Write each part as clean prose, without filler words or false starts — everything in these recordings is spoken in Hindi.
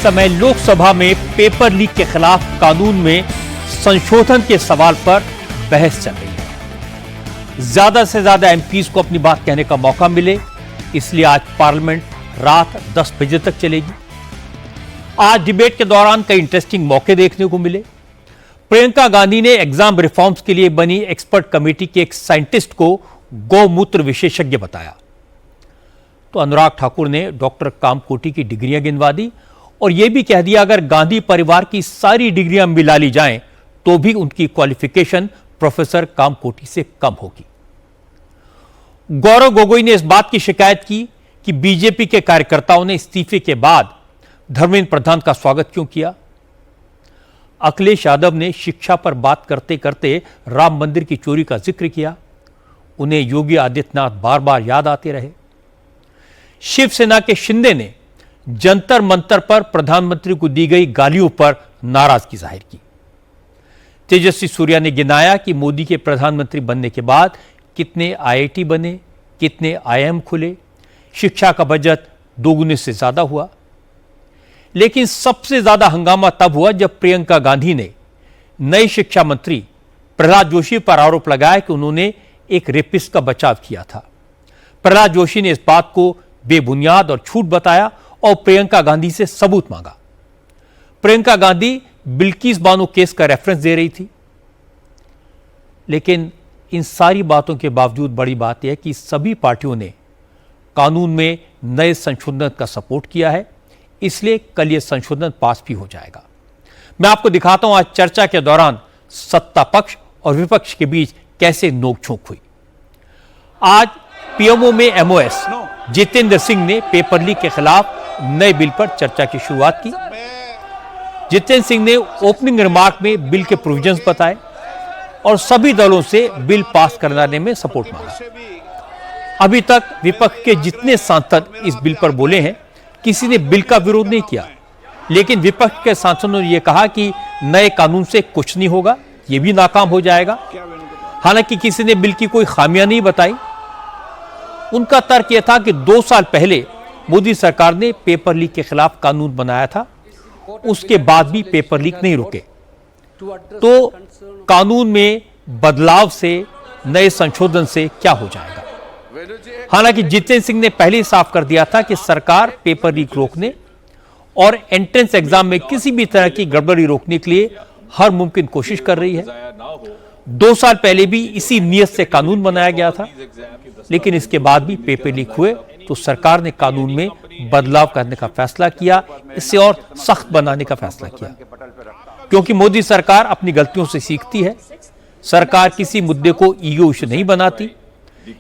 समय लोकसभा में पेपर लीक के खिलाफ कानून में संशोधन के सवाल पर बहस चल रही है। ज्यादा से ज्यादा एमपीज को अपनी बात कहने का मौका मिले, इसलिए आज पार्लियामेंट रात 10 बजे तक चलेगी। आज डिबेट के दौरान कई इंटरेस्टिंग मौके देखने को मिले। प्रियंका गांधी ने एग्जाम रिफॉर्म्स के लिए बनी एक्सपर्ट कमेटी के एक साइंटिस्ट को गौमूत्र विशेषज्ञ बताया, तो अनुराग ठाकुर ने डॉक्टर कामकोटी की डिग्रियां गिनवा दी और यह भी कह दिया अगर गांधी परिवार की सारी डिग्रियां मिला ली जाएं तो भी उनकी क्वालिफिकेशन प्रोफेसर कामकोटी से कम होगी। गौरव गोगोई ने इस बात की शिकायत की कि बीजेपी के कार्यकर्ताओं ने इस्तीफे के बाद धर्मेंद्र प्रधान का स्वागत क्यों किया। अखिलेश यादव ने शिक्षा पर बात करते करते राम मंदिर की चोरी का जिक्र किया। उन्हें योगी आदित्यनाथ बार बार याद आते रहे। शिवसेना के शिंदे ने जंतर मंतर पर प्रधानमंत्री को दी गई गालियों पर नाराजगी जाहिर की। तेजस्वी सूर्या ने गिनाया कि मोदी के प्रधानमंत्री बनने के बाद कितने आईआईटी बने, कितने आईआईएम खुले, शिक्षा का बजट दोगुने से ज्यादा हुआ। लेकिन सबसे ज्यादा हंगामा तब हुआ जब प्रियंका गांधी ने नए शिक्षा मंत्री प्रहलाद जोशी पर आरोप लगाया कि उन्होंने एक रेपिस्ट का बचाव किया था। प्रहलाद जोशी ने इस बात को बेबुनियाद और झूठ बताया और प्रियंका गांधी से सबूत मांगा। प्रियंका गांधी बिल्किस बानो केस का रेफरेंस दे रही थी, लेकिन इन सारी बातों के बावजूद बड़ी बात यह है कि सभी पार्टियों ने कानून में नए संशोधन का सपोर्ट किया है, इसलिए कल यह संशोधन पास भी हो जाएगा। मैं आपको दिखाता हूं आज चर्चा के दौरान सत्ता पक्ष और विपक्ष के बीच कैसे नोकझोंक हुई। आज पीएमओ में एमओएस जितेंद्र सिंह ने पेपर लीक के खिलाफ नए बिल पर चर्चा की शुरुआत की। जितेंद्र सिंह ने ओपनिंग रिमार्क में बिल के प्रोविजंस बताए और सभी दलों से बिल पास कराने में सपोर्ट मांगा। अभी तक विपक्ष के जितने सांसद इस बिल पर बोले हैं, किसी ने बिल का विरोध नहीं किया, लेकिन विपक्ष के सांसदों ने यह कहा कि नए कानून से कुछ नहीं होगा, यह भी नाकाम हो जाएगा। हालांकि किसी ने बिल की कोई खामियां नहीं बताई। उनका तर्क यह था कि 2 साल पहले मोदी सरकार ने पेपर लीक के खिलाफ कानून बनाया था, उसके बाद भी पेपर लीक नहीं रुके, तो कानून में बदलाव से, नए संशोधन से क्या हो जाएगा। हालांकि जितेंद्र सिंह ने पहले ही साफ कर दिया था कि सरकार पेपर लीक रोकने और एंट्रेंस एग्जाम में किसी भी तरह की गड़बड़ी रोकने के लिए हर मुमकिन कोशिश कर रही है। 2 साल पहले भी इसी नीयत से कानून बनाया गया था, लेकिन इसके बाद भी पेपर लीक हुए तो सरकार ने कानून में बदलाव करने का फैसला किया, इसे और सख्त बनाने का फैसला किया, क्योंकि मोदी सरकार अपनी गलतियों से सीखती है। सरकार किसी मुद्दे को ईगो इश्यू नहीं बनाती।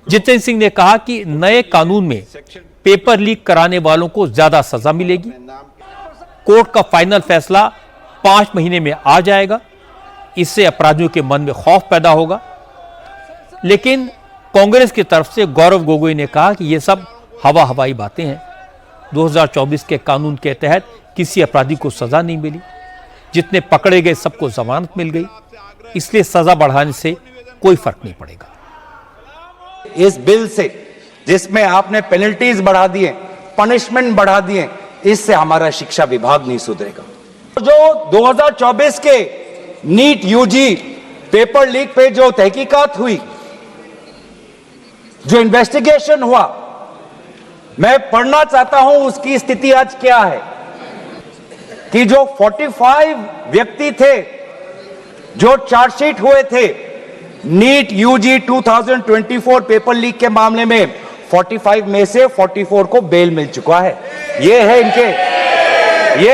जितेंद्र सिंह ने कहा कि नए कानून में पेपर लीक कराने वालों को ज्यादा सजा मिलेगी। कोर्ट का फाइनल फैसला 5 महीने में आ जाएगा, इससे अपराधियों के मन में खौफ पैदा होगा। लेकिन कांग्रेस की तरफ से गौरव गोगोई ने कहा कि यह सब हवाई बातें हैं। 2024 के कानून के तहत किसी अपराधी को सजा नहीं मिली, जितने पकड़े गए सबको जमानत मिल गई, इसलिए सजा बढ़ाने से कोई फर्क नहीं पड़ेगा। इस बिल से जिसमें आपने पेनल्टीज बढ़ा दिए, पनिशमेंट बढ़ा दिए, इससे हमारा शिक्षा विभाग नहीं सुधरेगा। जो 2024 के नीट यूजी पेपर लीक पे जो तहकीकात हुई, जो इन्वेस्टिगेशन हुआ, मैं पढ़ना चाहता हूं उसकी स्थिति आज क्या है कि जो 45 व्यक्ति थे जो चार्जशीट हुए थे नीट यूजी 2024 पेपर लीक के मामले में, 45 में से 44 को बेल मिल चुका है। यह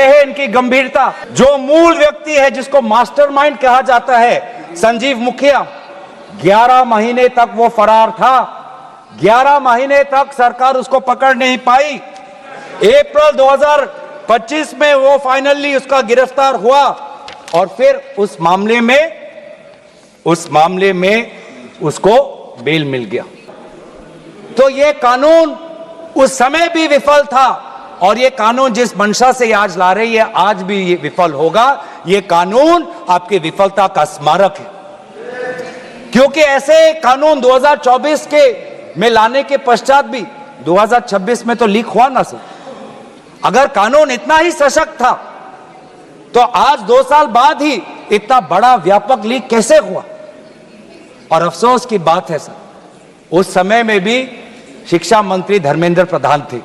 है इनकी गंभीरता। जो मूल व्यक्ति है जिसको मास्टरमाइंड कहा जाता है, संजीव मुखिया, 11 महीने तक वो फरार था। 11 महीने तक सरकार उसको पकड़ नहीं पाई। अप्रैल 2025 में वो फाइनली उसका गिरफ्तार हुआ और फिर उस मामले में उसको बेल मिल गया। तो ये कानून उस समय भी विफल था और ये कानून जिस मंशा से आज ला रही है, आज भी ये विफल होगा। ये कानून आपकी विफलता का स्मारक है, क्योंकि ऐसे कानून 2024 के में लाने के पश्चात भी 2026 में तो लीक हुआ ना सर। अगर कानून इतना ही सशक्त था तो आज 2 साल बाद ही इतना बड़ा व्यापक लीक कैसे हुआ? और अफसोस की बात है सर, उस समय में भी शिक्षा मंत्री धर्मेंद्र प्रधान थे।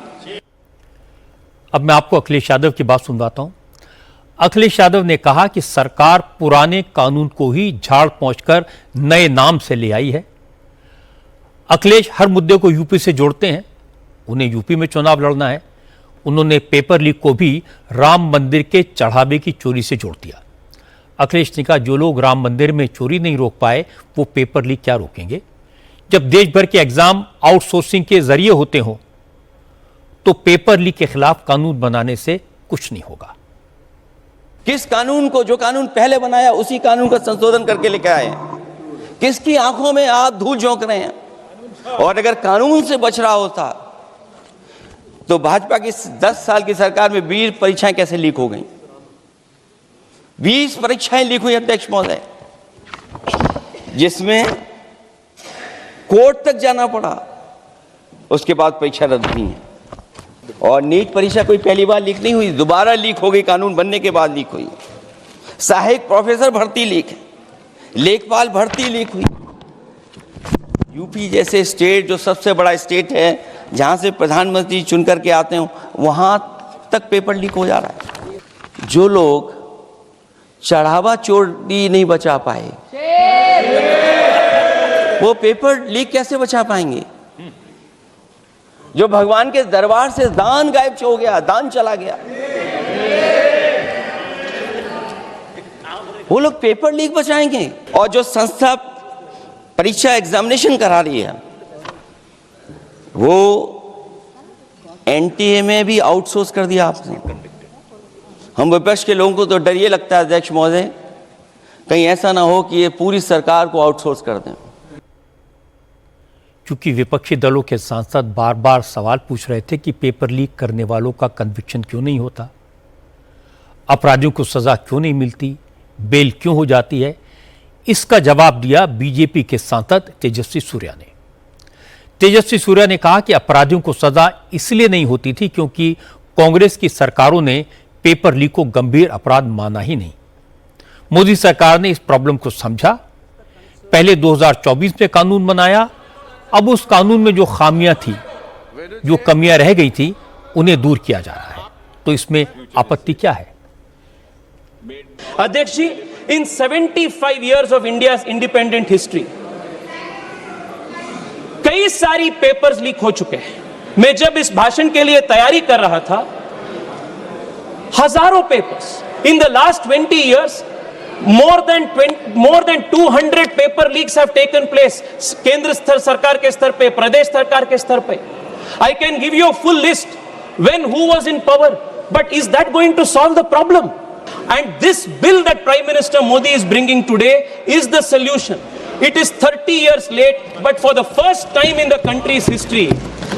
अब मैं आपको अखिलेश यादव की बात सुनवाता हूं। अखिलेश यादव ने कहा कि सरकार पुराने कानून को ही झाड़ पोंछकर नए नाम से ले आई है। अखिलेश हर मुद्दे को यूपी से जोड़ते हैं, उन्हें यूपी में चुनाव लड़ना है। उन्होंने पेपर लीक को भी राम मंदिर के चढ़ावे की चोरी से जोड़ दिया। अखिलेश ने कहा, जो लोग राम मंदिर में चोरी नहीं रोक पाए वो पेपर लीक क्या रोकेंगे? जब देश भर के एग्जाम आउटसोर्सिंग के जरिए होते हों तो पेपर लीक के खिलाफ कानून बनाने से कुछ नहीं होगा। किस कानून को, जो कानून पहले बनाया उसी कानून का संशोधन करके लेके आए हैं? किसकी आंखों में आप धूल झोंक रहे हैं? और अगर कानून से बच रहा होता तो भाजपा की 10 साल की सरकार में 20 परीक्षाएं कैसे लीक हो गई? 20 परीक्षाएं लीक हुई अध्यक्ष महोदय, जिसमें कोर्ट तक जाना पड़ा, उसके बाद परीक्षा रद्द हुई है। और नीट परीक्षा कोई पहली बार लीक नहीं हुई, दोबारा लीक हो गई, कानून बनने के बाद लीक हुई। सहायक प्रोफेसर भर्ती लीक है, लेखपाल भर्ती लीक हुई। यूपी जैसे स्टेट, जो सबसे बड़ा स्टेट है, जहां से प्रधानमंत्री चुन करके आते हो, वहां तक पेपर लीक हो जा रहा है। जो लोग चढ़ावा चोरी नहीं बचा पाए वो पेपर लीक कैसे बचा पाएंगे? जो भगवान के दरबार से दान गायब हो गया, दान चला गया, वो लोग पेपर लीक बचाएंगे? और जो संस्था परीक्षा एग्जामिनेशन करा रही है वो एनटीए में भी आउटसोर्स कर दिया आपने। हम विपक्ष के लोगों को तो डर ये लगता है अध्यक्ष महोदय, कहीं ऐसा ना हो कि ये पूरी सरकार को आउटसोर्स कर दें। चूंकि विपक्षी दलों के सांसद बार बार सवाल पूछ रहे थे कि पेपर लीक करने वालों का कन्विक्शन क्यों नहीं होता, अपराधियों को सजा क्यों नहीं मिलती, बेल क्यों हो जाती है, इसका जवाब दिया बीजेपी के सांसद तेजस्वी सूर्या ने। तेजस्वी सूर्या ने कहा कि अपराधियों को सजा इसलिए नहीं होती थी क्योंकि कांग्रेस की सरकारों ने पेपर लीक को गंभीर अपराध माना ही नहीं। मोदी सरकार ने इस प्रॉब्लम को समझा, पहले 2024 में कानून बनाया, अब उस कानून में जो खामियां थी, जो कमियां रह गई थी, उन्हें दूर किया जा रहा है। तो इसमें आपत्ति क्या है? अध्यक्ष जी, in 75 years of India's independent history, कई सारी पेपर्स लीक हो चुके हैं। मैं जब इस भाषण के लिए तैयारी कर रहा था, हजारों papers in the last 20 years, more than 200 paper leaks have taken place, केंद्र सरकार के स्तर पे, प्रदेश सरकार के स्तर पे। I can give you a full list when who was in power, but is that going to solve the problem? And this bill that Prime Minister Modi is bringing today is the solution. It is 30 years late, but for the first time in the country's history,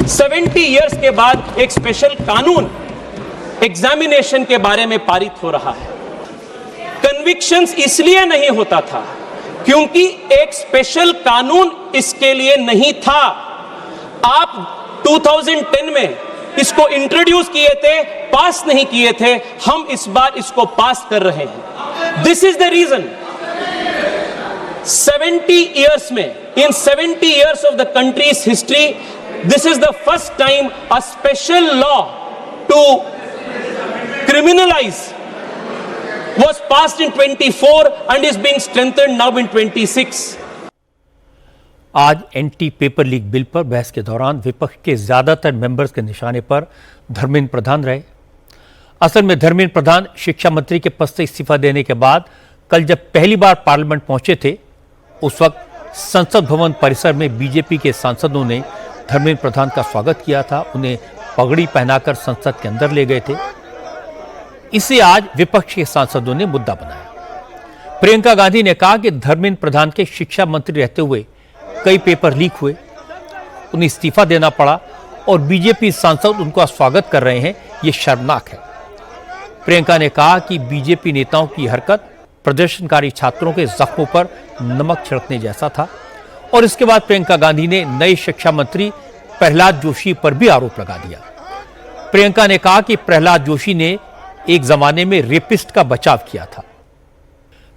70 years के बाद एक स्पेशल कानून एग्जामिनेशन के बारे में पारित हो रहा है। कन्विक्शंस इसलिए नहीं होता था क्योंकि एक स्पेशल कानून इसके लिए नहीं था। आप 2010 में इसको इंट्रोड्यूस किए थे, पास नहीं किए थे, हम इस बार इसको पास कर रहे हैं। This is the reason. 70 years में, in 70 years of the country's history, this is the first time a special law to criminalize was passed in 24 and is being strengthened now in 26. आज एंटी पेपर लीक बिल पर बहस के दौरान विपक्ष के ज्यादातर मेंबर्स के निशाने पर धर्मेंद्र प्रधान रहे। असल में धर्मेंद्र प्रधान शिक्षा मंत्री के पद से इस्तीफा देने के बाद कल जब पहली बार पार्लियामेंट पहुंचे थे, उस वक्त संसद भवन परिसर में बीजेपी के सांसदों ने धर्मेंद्र प्रधान का स्वागत किया था, उन्हें पगड़ी पहनाकर संसद के अंदर ले गए थे। इसे आज विपक्ष के सांसदों ने मुद्दा बनाया। प्रियंका गांधी ने कहा कि धर्मेंद्र प्रधान के शिक्षा मंत्री रहते हुए कई पेपर लीक हुए, उन्हें इस्तीफा देना पड़ा और बीजेपी सांसद उनका स्वागत कर रहे हैं, ये शर्मनाक है। प्रियंका ने कहा कि बीजेपी नेताओं की हरकत प्रदर्शनकारी छात्रों के जख्मों पर नमक छिड़कने जैसा था। और इसके बाद प्रियंका गांधी ने नए शिक्षा मंत्री प्रहलाद जोशी पर भी आरोप लगा दिया। प्रियंका ने कहा कि प्रहलाद जोशी ने एक जमाने में रेपिस्ट का बचाव किया था।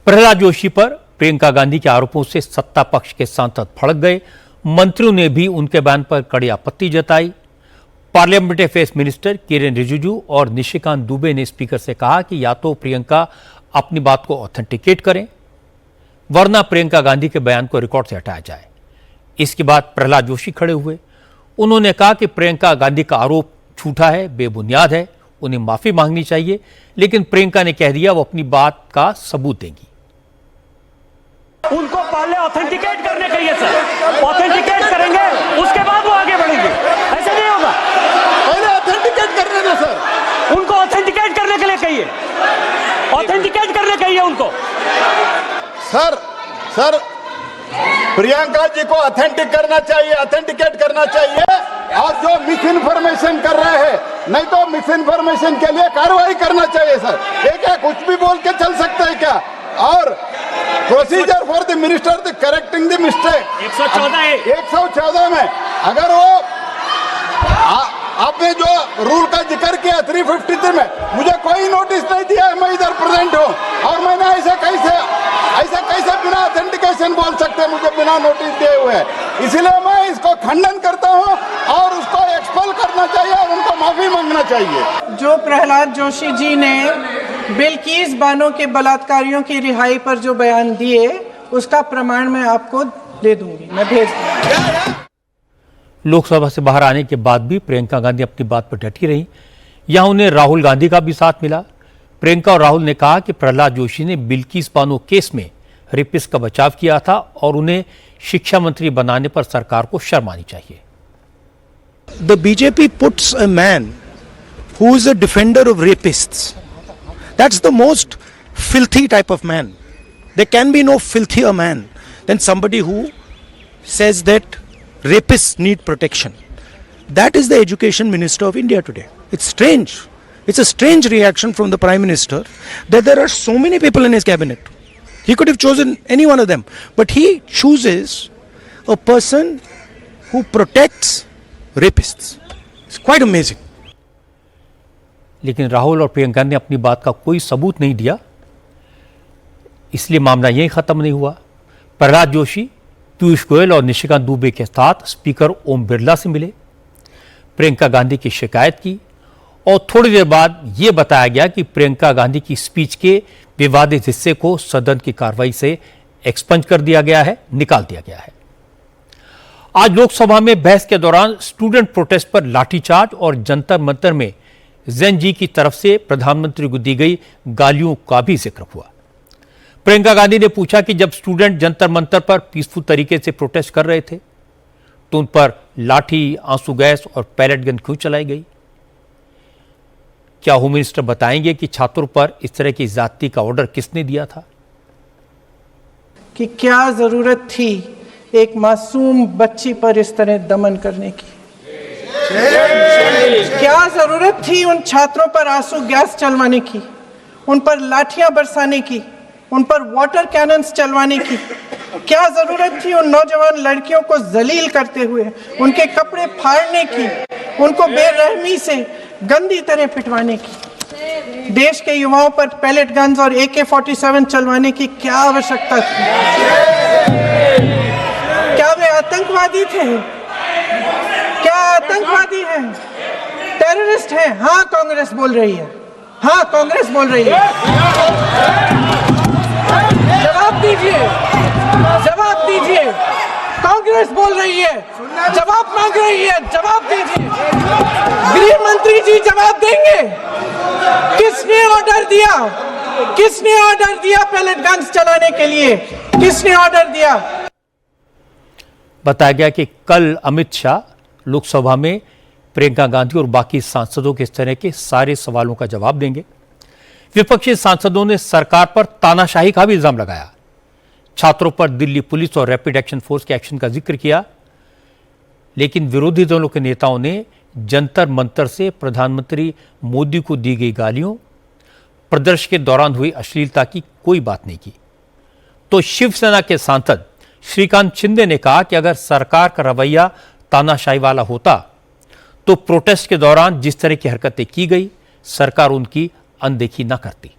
प्रहलाद जोशी पर प्रियंका गांधी के आरोपों से सत्ता पक्ष के सांसद भड़क गए। मंत्रियों ने भी उनके बयान पर कड़ी आपत्ति जताई। Parliamentary affairs minister Kiren Rijiju और निशिकांत दुबे ने स्पीकर से कहा कि या तो प्रियंका अपनी बात को ऑथेंटिकेट करें, वरना प्रियंका गांधी के बयान को रिकॉर्ड से हटाया जाए। इसके बाद प्रहलाद जोशी खड़े हुए। उन्होंने कहा कि प्रियंका गांधी का आरोप झूठा है, बेबुनियाद है, उन्हें माफी मांगनी चाहिए, लेकिन प्रियंका ने कह दिया वो अपनी बात का सबूत देंगी। उनको पहले ऑथेंटिकेट करने कहिए सर, ऑथेंटिकेट करेंगे उसके बाद वो आगे बढ़ेंगे, ऐसे नहीं होगा। पहले ऑथेंटिकेट करने दो सर, उनको ऑथेंटिकेट करने के लिए कहिए, ऑथेंटिकेट करने कहिए उनको। सर प्रियंका जी को ऑथेंटिक करना चाहिए, ऑथेंटिकेट करना चाहिए। और जो मिस इन्फॉर्मेशन कर रहे हैं, नहीं तो मिस इन्फॉर्मेशन के लिए कार्रवाई करना चाहिए सर। ये क्या कुछ भी बोल के चल सकते हैं क्या? और procedure for the minister the correcting the mistake 114 में अगर वो आपने जो रूल का जिक्र किया 353 में, मुझे कोई नोटिस नहीं दिया है, मैं इधर प्रेजेंट हूँ और मैंने ऐसे कैसे बिना ऑथेंटिकेशन बोल सकते हैं, मुझे बिना नोटिस दिए हुए। इसलिए मैं इसको खंडन करता हूँ और उसको एक्सपेल करना चाहिए और उनको माफी मांगना चाहिए। जो प्रहलाद जोशी जी ने बिल्किस बानो के बलात्कारियों की रिहाई पर जो बयान दिए, उसका प्रमाण मैं आपको दे दूंगी, मैं भेज दूंगी। लोकसभा से बाहर आने के बाद भी प्रियंका गांधी अपनी बात पर डटी रही। यहां उन्हें राहुल गांधी का भी साथ मिला। प्रियंका और राहुल ने कहा कि प्रहलाद जोशी ने बिल्किस बानो केस में रेपिस्ट का बचाव किया था और उन्हें शिक्षा मंत्री बनाने पर सरकार को शर्म आनी चाहिए। The BJP puts a man who is a defender of rapists. That's the most filthy type of man. There can be no filthier man than somebody who says that rapists need protection. That is the education minister of India today. It's strange. It's a strange reaction from the Prime Minister that there are so many people in his cabinet. He could have chosen any one of them, but he chooses a person who protects rapists. It's quite amazing. लेकिन राहुल और प्रियंका ने अपनी बात का कोई सबूत नहीं दिया, इसलिए मामला यहीं खत्म नहीं हुआ। प्रहलाद जोशी पीयूष गोयल और निशिकांत दुबे के साथ स्पीकर ओम बिरला से मिले, प्रियंका गांधी की शिकायत की और थोड़ी देर बाद यह बताया गया कि प्रियंका गांधी की स्पीच के विवादित हिस्से को सदन की कार्रवाई से एक्सपंज कर दिया गया है, निकाल दिया गया है। आज लोकसभा में बहस के दौरान स्टूडेंट प्रोटेस्ट पर लाठीचार्ज और जंतर मंतर में जैन जी की तरफ से प्रधानमंत्री को दी गई गालियों का भी जिक्र हुआ। प्रियंका गांधी ने पूछा कि जब स्टूडेंट जंतर मंतर पर पीसफुल तरीके से प्रोटेस्ट कर रहे थे तो उन पर लाठी, आंसू गैस और पैलेट गन क्यों चलाई गई? क्या होम मिनिस्टर बताएंगे कि छात्रों पर इस तरह की ज्यादती का ऑर्डर किसने दिया था? कि क्या जरूरत थी एक मासूम बच्ची पर इस तरह दमन करने की? क्या जरूरत थी उन छात्रों पर आंसू गैस चलवाने की, उन पर लाठियां बरसाने की, उन पर वाटर कैनन्स चलवाने की? क्या जरूरत थी उन नौजवान लड़कियों को जलील करते हुए उनके कपड़े फाड़ने की, उनको बेरहमी से गंदी तरह पिटवाने की? देश के युवाओं पर पैलेट गन्स और AK-47 चलवाने की क्या आवश्यकता थी? क्या वे आतंकवादी थे? क्या आतंकवादी हैं? टेररिस्ट हैं? हाँ, कांग्रेस बोल रही है। हाँ, कांग्रेस बोल रही है। जवाब दीजिए, जवाब दीजिए। कांग्रेस बोल रही है, जवाब मांग रही है, जवाब दीजिए। गृह मंत्री जी जवाब देंगे। किसने ऑर्डर दिया? किसने ऑर्डर दिया पैलेट गन्स चलाने के लिए? किसने ऑर्डर दिया? बताया गया कि कल अमित शाह लोकसभा में प्रियंका गांधी और बाकी सांसदों के इस तरह के सारे सवालों का जवाब देंगे। विपक्षी सांसदों ने सरकार पर तानाशाही का भी इल्जाम लगाया। छात्रों पर दिल्ली पुलिस और रैपिड एक्शन फोर्स के एक्शन का जिक्र किया, लेकिन विरोधी दलों के नेताओं ने जंतर मंतर से प्रधानमंत्री मोदी को दी गई गालियों, प्रदर्शन के दौरान हुई अश्लीलता की कोई बात नहीं की। तो शिवसेना के सांसद श्रीकांत शिंदे ने कहा कि अगर सरकार का रवैया तानाशाही वाला होता तो प्रोटेस्ट के दौरान जिस तरह की हरकतें की गई, सरकार उनकी अनदेखी न करती।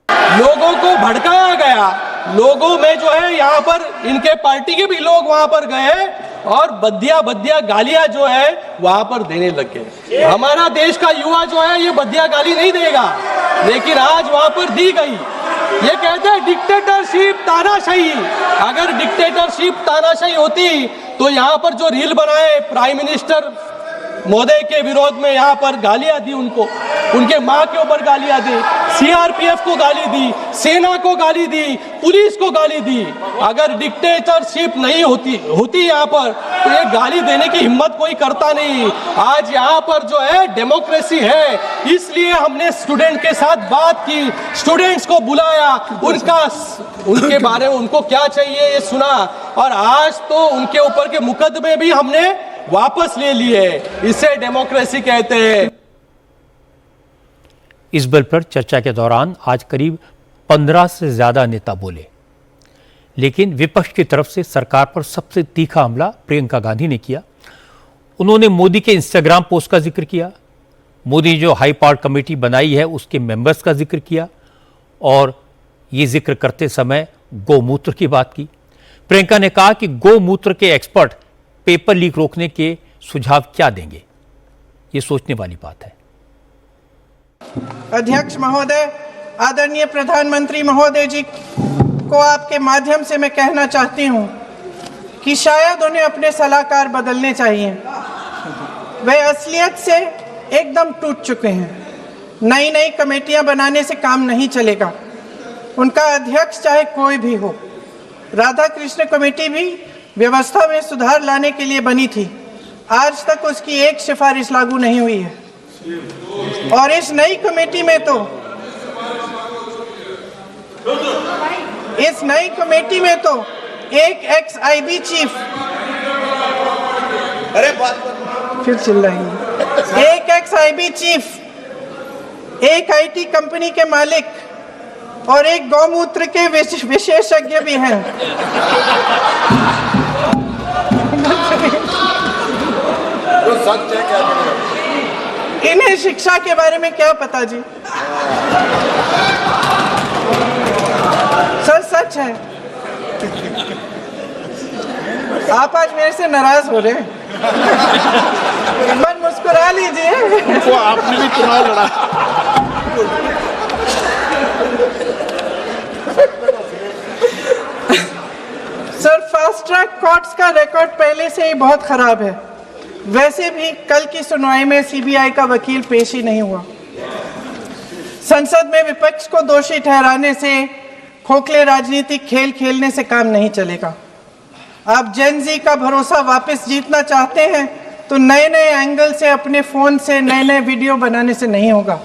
लोगों को भड़काया गया, लोगों में जो है यहाँ पर इनके पार्टी के भी लोग वहां पर गए और बदिया गालियां जो है वहां पर देने लग गए। हमारा देश का युवा जो है ये बदिया गाली नहीं देगा, लेकिन आज वहां पर दी गई। ये कहते हैं डिक्टेटरशिप, तानाशाही। अगर डिक्टेटरशिप, तानाशाही होती तो यहाँ पर जो रील बनाए प्राइम मिनिस्टर महोदय के विरोध में, यहाँ पर गालियां दी उनको, उनके मां के ऊपर गालियां दी, सीआरपीएफ को गाली दी, सेना को गाली दी, पुलिस को गाली दी। अगर डिक्टेटरशिप नहीं होती यहाँ पर तो ये गाली देने की हिम्मत कोई करता नहीं। आज यहाँ पर जो है डेमोक्रेसी है, इसलिए हमने स्टूडेंट के साथ बात की, स्टूडेंट्स को बुलाया, उनके बारे में उनको क्या चाहिए ये सुना, और आज तो उनके ऊपर के मुकदमे भी हमने वापस ले लिए। इसे डेमोक्रेसी कहते हैं। इस बिल पर चर्चा के दौरान आज करीब 15 से ज्यादा नेता बोले, लेकिन विपक्ष की तरफ से सरकार पर सबसे तीखा हमला प्रियंका गांधी ने किया। उन्होंने मोदी के इंस्टाग्राम पोस्ट का जिक्र किया, मोदी जो हाई पावर कमेटी बनाई है उसके मेंबर्स का जिक्र किया, और ये जिक्र करते समय गौमूत्र की बात की। प्रियंका ने कहा कि गौमूत्र के एक्सपर्ट पेपर लीक रोकने के सुझाव क्या देंगे, ये सोचने वाली बात है। अध्यक्ष महोदय, आदरणीय प्रधानमंत्री महोदय जी को आपके माध्यम से मैं कहना चाहती हूं कि शायद उन्हें अपने सलाहकार बदलने चाहिए। वे असलियत से एकदम टूट चुके हैं। नई कमेटियां बनाने से काम नहीं चलेगा। उनका अध्यक्ष चाहे कोई भी हो, राधा कृष्ण कमेटी भी व्यवस्था में सुधार लाने के लिए बनी थी, आज तक उसकी एक सिफारिश लागू नहीं हुई है। और इस नई कमेटी में तो एक एक्स-आईबी चीफ, फिर चिल्ला रही है, एक एक्स-आईबी चीफ, एक आईटी कंपनी के मालिक और एक गौमूत्र के विशेषज्ञ भी हैं। तो सच है क्या? इन्हें शिक्षा के बारे में क्या पता जी? सच है। आप आज मेरे से नाराज हो रहे हैं, पर मुस्कुरा लीजिए। तो आपने भी चुनाव लड़ा। सर, फास्ट ट्रैक कोर्ट्स का रिकॉर्ड पहले से ही बहुत खराब है। वैसे भी कल की सुनवाई में सीबीआई का वकील पेश ही नहीं हुआ। संसद में विपक्ष को दोषी ठहराने से, खोखले राजनीतिक खेल खेलने से काम नहीं चलेगा। आप जेन जी का भरोसा वापस जीतना चाहते हैं तो नए एंगल से, अपने फोन से नए वीडियो बनाने से नहीं होगा।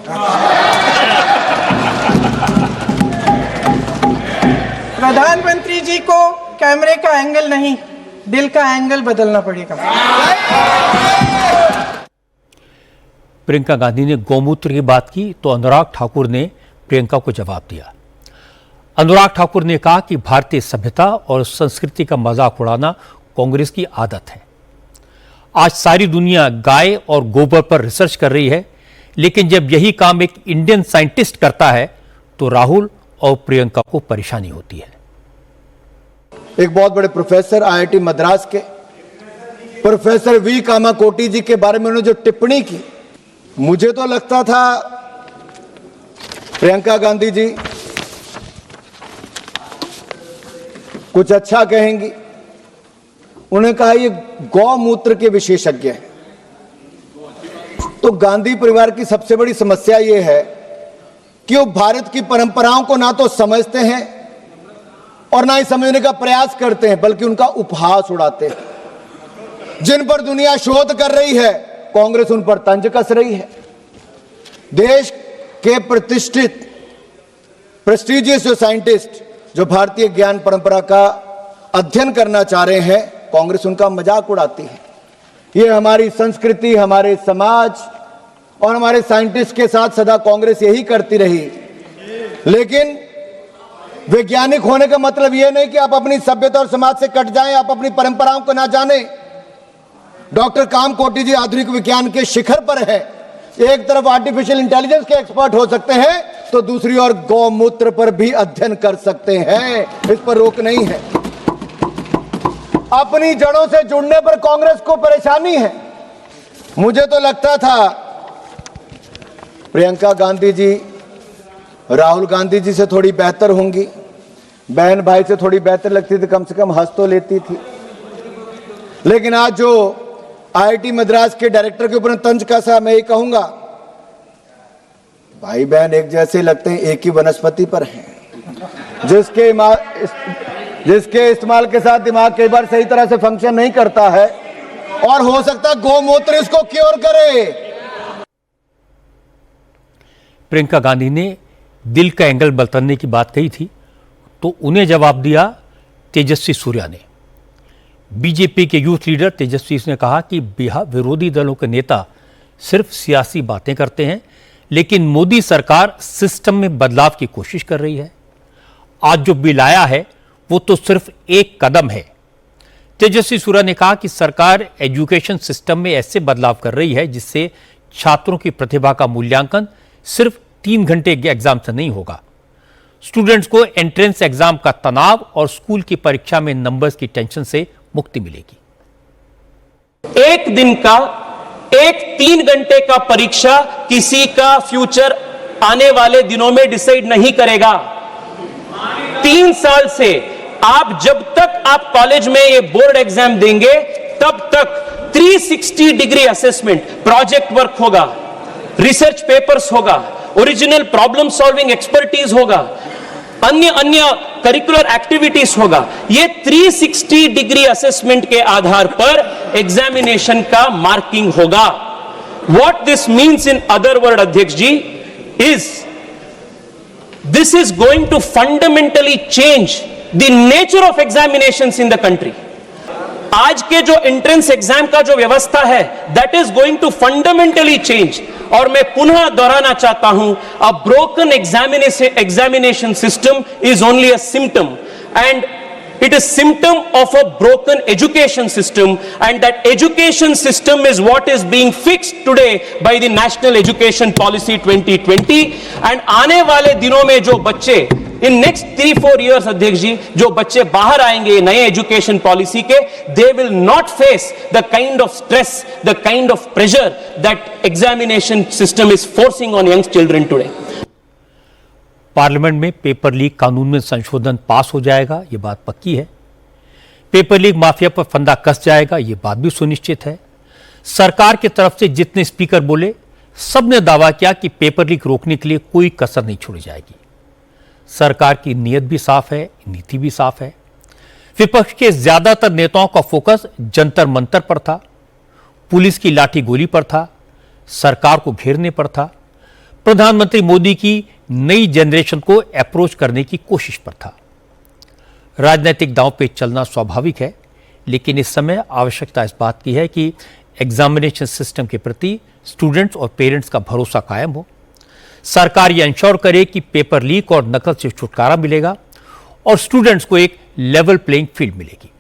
प्रधानमंत्री जी को कैमरे का एंगल नहीं, दिल का एंगल बदलना पड़ेगा। प्रियंका गांधी ने गौमूत्र की बात की तो अनुराग ठाकुर ने प्रियंका को जवाब दिया। अनुराग ठाकुर ने कहा कि भारतीय सभ्यता और संस्कृति का मजाक उड़ाना कांग्रेस की आदत है। आज सारी दुनिया गाय और गोबर पर रिसर्च कर रही है, लेकिन जब यही काम एक इंडियन साइंटिस्ट करता है तो राहुल और प्रियंका को परेशानी होती है। एक बहुत बड़े प्रोफेसर आईआईटी मद्रास के प्रोफेसर वी कामाकोटी जी के बारे में उन्होंने जो टिप्पणी की, मुझे तो लगता था प्रियंका गांधी जी कुछ अच्छा कहेंगी। उन्होंने कहा ये गौमूत्र के विशेषज्ञ हैं। तो गांधी परिवार की सबसे बड़ी समस्या ये है कि वो भारत की परंपराओं को ना तो समझते हैं और ना ही समझने का प्रयास करते हैं, बल्कि उनका उपहास उड़ाते हैं। जिन पर दुनिया शोध कर रही है, कांग्रेस उन पर तंज कस रही है। देश के प्रतिष्ठित प्रेस्टिजियस साइंटिस्ट जो भारतीय ज्ञान परंपरा का अध्ययन करना चाह रहे हैं, कांग्रेस उनका मजाक उड़ाती है। ये हमारी संस्कृति, हमारे समाज और हमारे साइंटिस्ट के साथ सदा कांग्रेस यही करती रही। लेकिन वैज्ञानिक होने का मतलब यह नहीं कि आप अपनी सभ्यता और समाज से कट जाएं, आप अपनी परंपराओं को ना जानें। डॉक्टर कामकोटी जी आधुनिक विज्ञान के शिखर पर है। एक तरफ आर्टिफिशियल इंटेलिजेंस के एक्सपर्ट हो सकते हैं तो दूसरी ओर गौमूत्र पर भी अध्ययन कर सकते हैं, इस पर रोक नहीं है। अपनी जड़ों से जुड़ने पर कांग्रेस को परेशानी है। मुझे तो लगता था प्रियंका गांधी जी राहुल गांधी जी से थोड़ी बेहतर होंगी, बहन भाई से थोड़ी बेहतर लगती थी, कम से कम हंस तो लेती थी। लेकिन आज जो आईआईटी मद्रास के डायरेक्टर के ऊपर तंज कसा, मैं ये कहूंगा भाई बहन एक जैसे लगते हैं, एक ही वनस्पति पर हैं। जिसके इस्तेमाल के साथ दिमाग कई बार सही तरह से फंक्शन नहीं करता है और हो सकता है गौमूत्र इसको क्योर करे। प्रियंका गांधी ने दिल का एंगल बदलने की बात कही थी तो उन्हें जवाब दिया तेजस्वी सूर्या ने। बीजेपी के यूथ लीडर तेजस्वी ने कहा कि बिहार विरोधी दलों के नेता सिर्फ सियासी बातें करते हैं, लेकिन मोदी सरकार सिस्टम में बदलाव की कोशिश कर रही है। आज जो बिल आया है वो तो सिर्फ एक कदम है। तेजस्वी सूर्या ने कहा कि सरकार एजुकेशन सिस्टम में ऐसे बदलाव कर रही है जिससे छात्रों की प्रतिभा का मूल्यांकन सिर्फ 3 घंटे के एग्जाम से नहीं होगा। स्टूडेंट्स को एंट्रेंस एग्जाम का तनाव और स्कूल की परीक्षा में नंबर्स की टेंशन से मुक्ति मिलेगी। एक दिन का 3 घंटे का परीक्षा किसी का फ्यूचर आने वाले दिनों में डिसाइड नहीं करेगा। 3 साल से आप जब तक आप कॉलेज में ये बोर्ड एग्जाम देंगे तब तक 360 डिग्री असेसमेंट, प्रोजेक्ट वर्क होगा, रिसर्च पेपर्स होगा, ओरिजिनल प्रॉब्लम सॉल्विंग एक्सपर्टीज होगा, अन्य करिकुलर एक्टिविटीज होगा। ये 360 डिग्री असेसमेंट के आधार पर एग्जामिनेशन का मार्किंग होगा। What this means in other word अध्यक्ष ji is this is going to fundamentally change the nature of examinations in the country. आज के जो एंट्रेंस एग्जाम का जो व्यवस्था है that is going to fundamentally change. और मैं पुनः दोहराना चाहता हूं, a broken examination system is only a symptom and it is symptom of a broken education system, and that education system is what is being fixed today by the National Education Policy 2020। and आने वाले दिनों में जो बच्चे in next 3-4 years अध्यक्ष जी जो बच्चे बाहर आएंगे नए एजुकेशन पॉलिसी के, they will not face the kind of stress, the kind of pressure that examination system is forcing on young children today। Parliament में पेपर लीक कानून में संशोधन पास हो जाएगा, यह बात पक्की है। पेपर लीक माफिया पर फंदा कस जाएगा, यह बात भी सुनिश्चित है। सरकार की तरफ से जितने स्पीकर बोले सबने दावा किया कि पेपर लीक रोकने के लिए कोई कसर नहीं छोड़ी जाएगी। सरकार की नीयत भी साफ है, नीति भी साफ है। विपक्ष के ज्यादातर नेताओं का फोकस जंतर मंतर पर था, पुलिस की लाठी गोली पर था, सरकार को घेरने पर था, प्रधानमंत्री मोदी की नई जनरेशन को अप्रोच करने की कोशिश पर था। राजनीतिक दांव पे चलना स्वाभाविक है, लेकिन इस समय आवश्यकता इस बात की है कि एग्जामिनेशन सिस्टम के प्रति स्टूडेंट्स और पेरेंट्स का भरोसा कायम हो। सरकार यह इंश्योर करे कि पेपर लीक और नकल से छुटकारा मिलेगा और स्टूडेंट्स को एक लेवल प्लेइंग फील्ड मिलेगी।